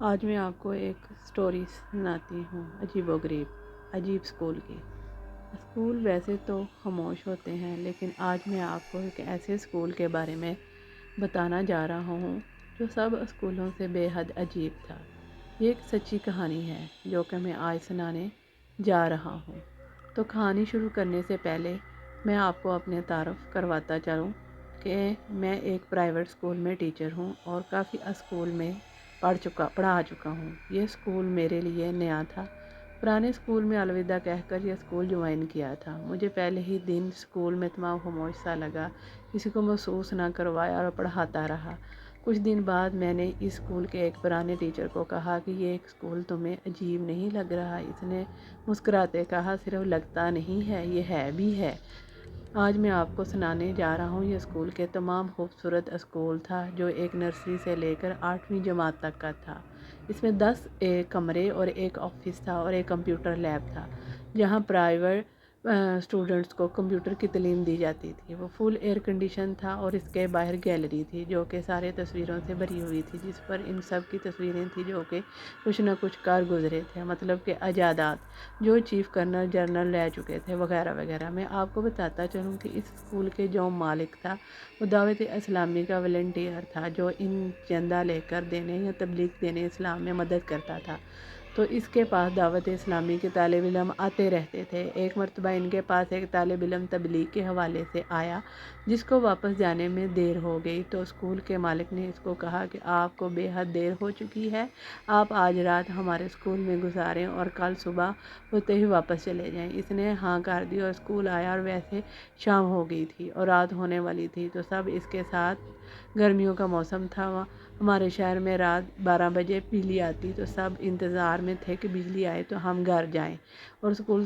آج میں آپ کو ایک سٹوری سناتی ہوں عجیب و غریب عجیب اسکول کی۔ اسکول ویسے تو خاموش ہوتے ہیں، لیکن آج میں آپ کو ایک ایسے اسکول کے بارے میں بتانا جا رہا ہوں جو سب اسکولوں سے بے حد عجیب تھا۔ یہ ایک سچی کہانی ہے جو کہ میں آج سنانے جا رہا ہوں۔ تو کہانی شروع کرنے سے پہلے میں آپ کو اپنے تعارف کرواتا چلوں کہ میں ایک پرائیویٹ اسکول میں ٹیچر ہوں اور کافی اسکول میں پڑھا چکا ہوں۔ یہ اسکول میرے لیے نیا تھا۔ پرانے اسکول میں الوداع کہہ کر یہ اسکول جوائن کیا تھا۔ مجھے پہلے ہی دن اسکول میں تمام خاموش سا لگا، کسی کو محسوس نہ کروایا اور پڑھاتا رہا۔ کچھ دن بعد میں نے اس اسکول کے ایک پرانے ٹیچر کو کہا کہ یہ ایک اسکول تمہیں عجیب نہیں لگ رہا؟ اس نے مسکراتے کہا، صرف لگتا نہیں ہے، یہ ہے بھی ہے۔ آج میں آپ کو سنانے جا رہا ہوں یہ اسکول کے تمام خوبصورت اسکول تھا جو ایک نرسری سے لے کر 8ویں جماعت تک کا تھا۔ اس میں 10 کمرے اور ایک آفس تھا اور ایک کمپیوٹر لیب تھا جہاں پرائیویٹ اسٹوڈنٹس کو کمپیوٹر کی تعلیم دی جاتی تھی۔ وہ فل ایئر کنڈیشن تھا اور اس کے باہر گیلری تھی جو کہ سارے تصویروں سے بھری ہوئی تھی، جس پر ان سب کی تصویریں تھیں جو کہ کچھ نہ کچھ کار گزرے تھے، مطلب کہ اجداد جو چیف کرنل جنرل رہ چکے تھے وغیرہ وغیرہ۔ میں آپ کو بتاتا چلوں کہ اس اسکول کے جو مالک تھا وہ دعوت اسلامی کا والنٹیئر تھا جو ان چندہ لے کر دینے یا تبلیغ دینے اسلام میں مدد کرتا تھا۔ تو اس کے پاس دعوت اسلامی کے طالب علم آتے رہتے تھے۔ ایک مرتبہ ان کے پاس ایک طالب علم تبلیغ کے حوالے سے آیا جس کو واپس جانے میں دیر ہو گئی، تو اسکول کے مالک نے اس کو کہا کہ آپ کو بے حد دیر ہو چکی ہے، آپ آج رات ہمارے اسکول میں گزاریں اور کل صبح ہوتے ہی واپس چلے جائیں۔ اس نے ہاں کر دی اور اسکول آیا، اور ویسے شام ہو گئی تھی اور رات ہونے والی تھی، تو سب اس کے ساتھ گرمیوں کا موسم تھا۔ ہمارے شہر میں رات 12 بجے بجلی آتی، تو سب انتظار میں تھے کہ بجلی آئے تو ہم گھر جائیں اور اسکول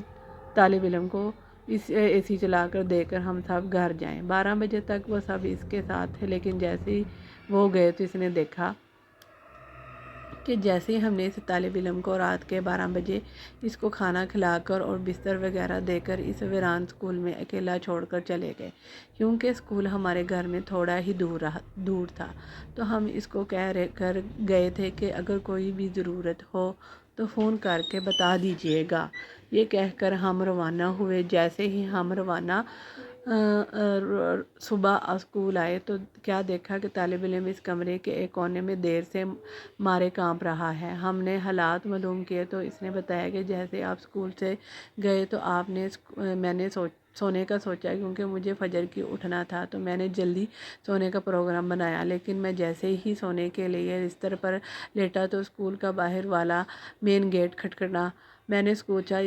طالب علم کو اے سی چلا کر دے کر ہم سب گھر جائیں۔ 12 بجے تک وہ سب اس کے ساتھ تھے، لیکن جیسے ہی وہ گئے تو اس نے دیکھا کہ جیسے ہی ہم نے اس طالب علم کو رات کے 12 بجے اس کو کھانا کھلا کر اور بستر وغیرہ دے کر اس ویران اسکول میں اکیلا چھوڑ کر چلے گئے، کیونکہ اسکول ہمارے گھر میں تھوڑا ہی دور تھا، تو ہم اس کو کہہ کر گئے تھے کہ اگر کوئی بھی ضرورت ہو تو فون کر کے بتا دیجیے گا۔ یہ کہہ کر ہم روانہ ہوئے۔ جیسے ہی ہم روانہ صبح اسکول آئے تو کیا دیکھا کہ طالب علم اس کمرے کے ایک کونے میں دیر سے مارے کانپ رہا ہے۔ ہم نے حالات معلوم کیے تو اس نے بتایا کہ جیسے آپ اسکول سے گئے تو میں نے سونے کا سوچا، کیونکہ مجھے فجر کی اٹھنا تھا، تو میں نے جلدی سونے کا پروگرام بنایا، لیکن میں جیسے ہی سونے کے لیے بستر پر لیٹا تو اسکول کا باہر والا مین گیٹ کھٹکھٹا۔ میں نے سوچا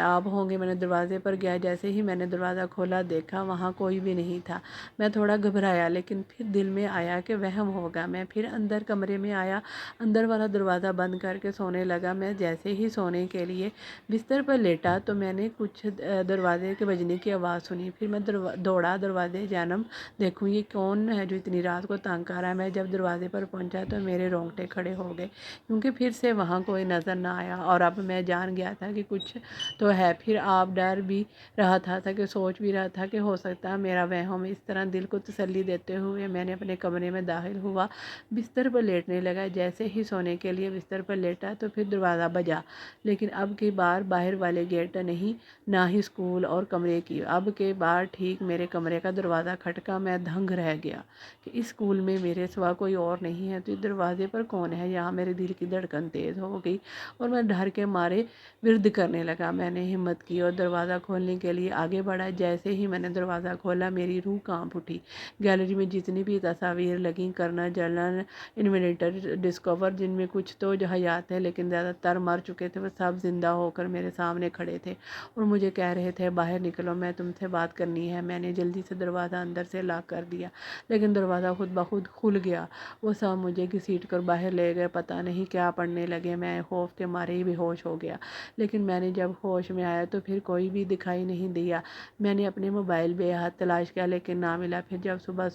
آپ ہوں گے، میں نے دروازے پر گیا، جیسے ہی میں نے دروازہ کھولا دیکھا وہاں کوئی بھی نہیں تھا۔ میں تھوڑا گھبرایا، لیکن پھر دل میں آیا کہ وہم ہوگا۔ میں پھر اندر کمرے میں آیا، اندر والا دروازہ بند کر کے سونے لگا۔ میں جیسے ہی سونے کے لیے بستر پر لیٹا تو میں نے کچھ دروازے کے بجنے کی آواز سنی۔ پھر میں دوڑا دروازے جانب، دیکھوں یہ کون ہے جو اتنی رات کو تنگ کر رہا ہے۔ میں جب دروازے پر پہنچا تو میرے رونگٹے کھڑے ہو گئے، کیونکہ پھر سے وہاں کوئی نظر نہ آیا، اور اب میں جان گیا تھا کہ کچھ تو ہے۔ پھر آپ ڈر بھی رہا تھا کہ سوچ بھی رہا تھا کہ ہو سکتا ہے میرا وہم۔ اس طرح دل کو تسلی دیتے ہوئے میں نے اپنے کمرے میں داخل ہوا، بستر پر لیٹنے لگا۔ جیسے ہی سونے کے لیے بستر پر لیٹا تو پھر دروازہ بجا، لیکن اب کی بار باہر والے گیٹ نہیں، نہ ہی اسکول اور کمرے کی، اب کے بار ٹھیک میرے کمرے کا دروازہ کھٹکا۔ میں دنگ رہ گیا کہ اس اسکول میں میرے سوا کوئی اور نہیں ہے، تو اس دروازے پر کون ہے؟ یہاں میرے دل کی دھڑکن تیز ہو گئی اور میں ڈر کے مارے ورد کرنے لگا۔ میں نے ہمت کی اور دروازہ کھولنے کے لیے آگے بڑھا۔ جیسے ہی میں نے دروازہ کھولا میری روح کانپ اٹھی۔ گیلری میں جتنی بھی تصاویر لگیں، کرنل جنرل، انوینٹر، ڈسکور، جن میں کچھ تو جو حیات ہے لیکن زیادہ تر مر چکے تھے، وہ سب زندہ ہو کر میرے سامنے کھڑے تھے اور مجھے کہہ رہے تھے باہر نکلو، میں تم سے بات کرنی ہے۔ میں نے جلدی سے دروازہ اندر سے لاک کر دیا، لیکن دروازہ خود بخود کھل گیا۔ وہ سب مجھے گھسیٹ کر باہر لے گئے، پتہ نہیں کیا پڑھنے لگے۔ میں خوف کے مارے ہی بے ہوش ہو گیا، لیکن میں نے جب ہوش میں آیا تو پھر کوئی بھی دکھائی نہیں دیا۔ میں نے اپنے موبائل بے حد تلاش کیا لیکن نہ ملا۔ پھر جب صبح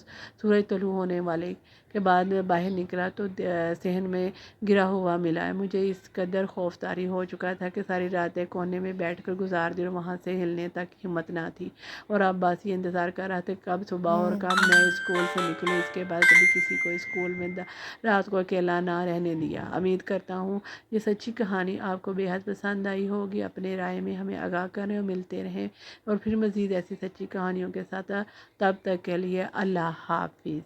سورج طلوع ہونے والے کے بعد میں باہر نکلا تو صحن میں گرا ہوا ملا ہے۔ مجھے اس قدر خوف طاری ہو چکا تھا کہ ساری راتیں کونے میں بیٹھ کر گزار دی اور وہاں سے ہلنے تک ہمت نہ تھی، اور اب بس یہ انتظار کر رہا تھا کب صبح اور کب میں اسکول سے نکلوں۔ اس کے بعد کبھی کسی کو اسکول میں رات کو اکیلا نہ رہنے دیا۔ امید کرتا ہوں یہ سچی کہانی آپ کو بے حد پسند آئی ہوگی۔ اپنے رائے میں ہمیں آگاہ کریں اور ملتے رہیں، اور پھر مزید ایسی سچی کہانیوں کے ساتھ۔ تب تک کے لیے اللہ حافظ۔